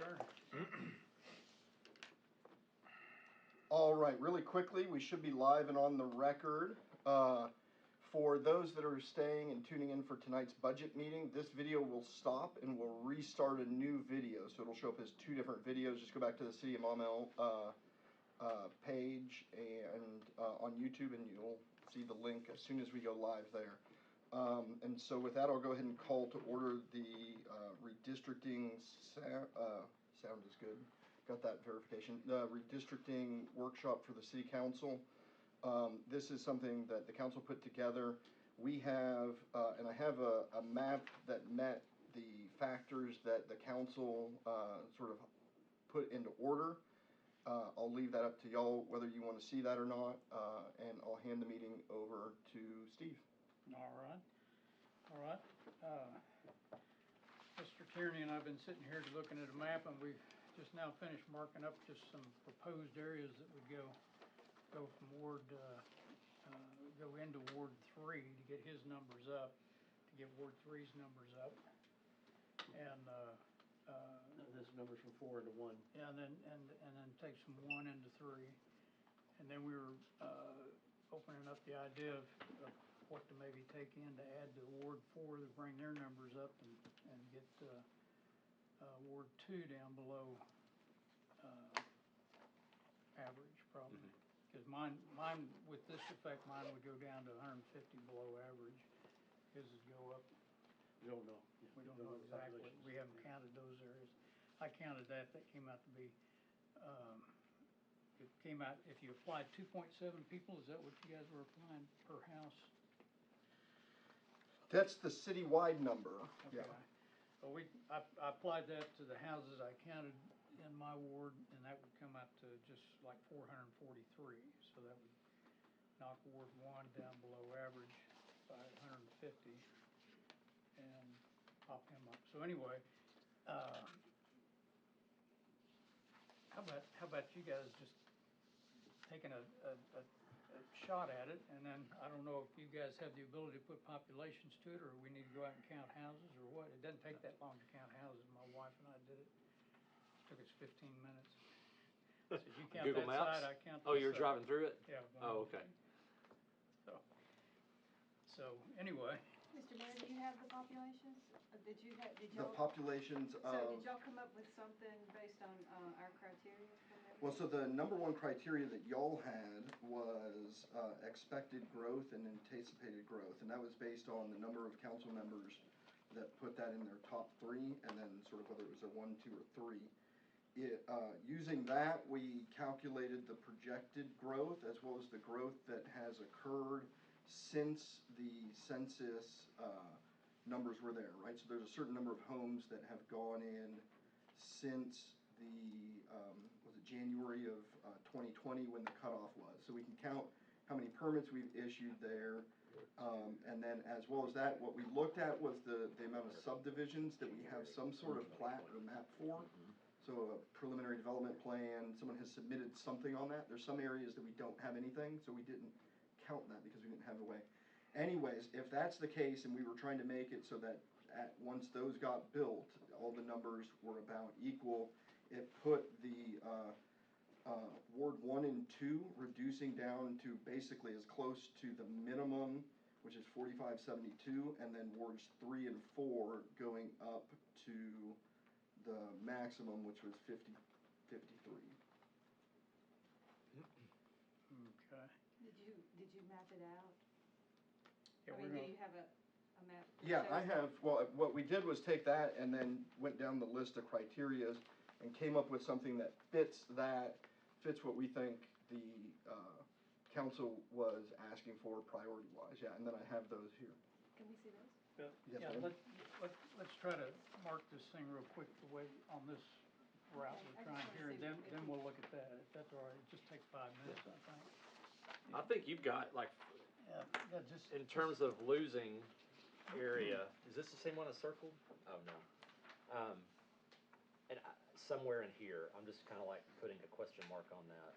turn. All right, really quickly, we should be live and on the record. For those that are staying and tuning in for tonight's budget meeting, this video will stop and we'll restart a new video. So it'll show up as two different videos. Just go back to the City of Maumelle page and on YouTube, and you'll see the link as soon as we go live there. And so with that, I'll go ahead and call to order the redistricting sound is good. Got that verification. The redistricting workshop for the City Council. This is something that the council put together. We have, and I have a map that met the factors that the council sort of put into order. I'll leave that up to y'all whether you want to see that or not, and I'll hand the meeting over to Steve. All right. Mr. Tierney and I have been sitting here looking at a map, and we've just now finished marking up just some proposed areas that would go from Ward, go into Ward 3 to get his numbers up, to get Ward 3's numbers up, and this numbers from 4 into 1. yeah, and then take some 1 into 3, and then we were opening up the idea of what to maybe take in to add to Ward 4 to bring their numbers up and get Ward 2 down below average, probably. Because mine, with this effect, mine would go down to 150 below average. His would go up. We don't know. Yeah, We don't know exactly. We haven't counted those areas. I counted that. That came out to be, it came out, if you applied 2.7 people, is that what you guys were applying per house? That's the citywide number. Okay. Yeah. Well, I applied that to the houses I counted in my ward, and that would come out to just like 443. So that would knock Ward 1 down below average by 150 and pop him up. So anyway, how about you guys just taking a shot at it, and then I don't know if you guys have the ability to put populations to it, or we need to go out and count houses, or what. It doesn't take that long to count houses. My wife and I did it. It took us 15 minutes. So you count Google that Maps? side, I count. Oh, this you're side. driving through it? Yeah. Oh, okay. So anyway. Mr. Mayor, do you have the populations? Did y'all? The populations of... So did y'all come up with something based on our criteria? Well, so the number one criteria that y'all had was expected growth and anticipated growth, and that was based on the number of council members that put that in their top 3, and then sort of whether it was a 1, 2, or 3. Using that, we calculated the projected growth as well as the growth that has occurred since the census numbers were there, right? So there's a certain number of homes that have gone in since the, was it January of 2020 when the cutoff was. So we can count how many permits we've issued there. And then as well as that, what we looked at was the amount of subdivisions that we have some sort of plat or map for. So a preliminary development plan, someone has submitted something on that. There's some areas that we don't have anything, so we didn't count that because we didn't have a way. Anyways, if that's the case, and we were trying to make it so that once those got built, all the numbers were about equal, it put the Ward 1 and 2 reducing down to basically as close to the minimum, which is 4572, and then Wards 3 and 4 going up to the maximum, which was 53. Okay. Did you map it out? Yeah, I mean, do you have a map? Yeah, I have. Well, what we did was take that and then went down the list of criterias and came up with something that fits what we think the council was asking for priority-wise. Yeah, and then I have those here. Can we see those? Yeah, Yes, let's try to mark this thing real quick the way on this route we're trying here, and then we'll look at that. If that's all right, it just takes 5 minutes, I think. I think you've got, like, Just in terms of losing area, is this the same one as circled? Oh, no. And somewhere in here, I'm just kind of like putting a question mark on that.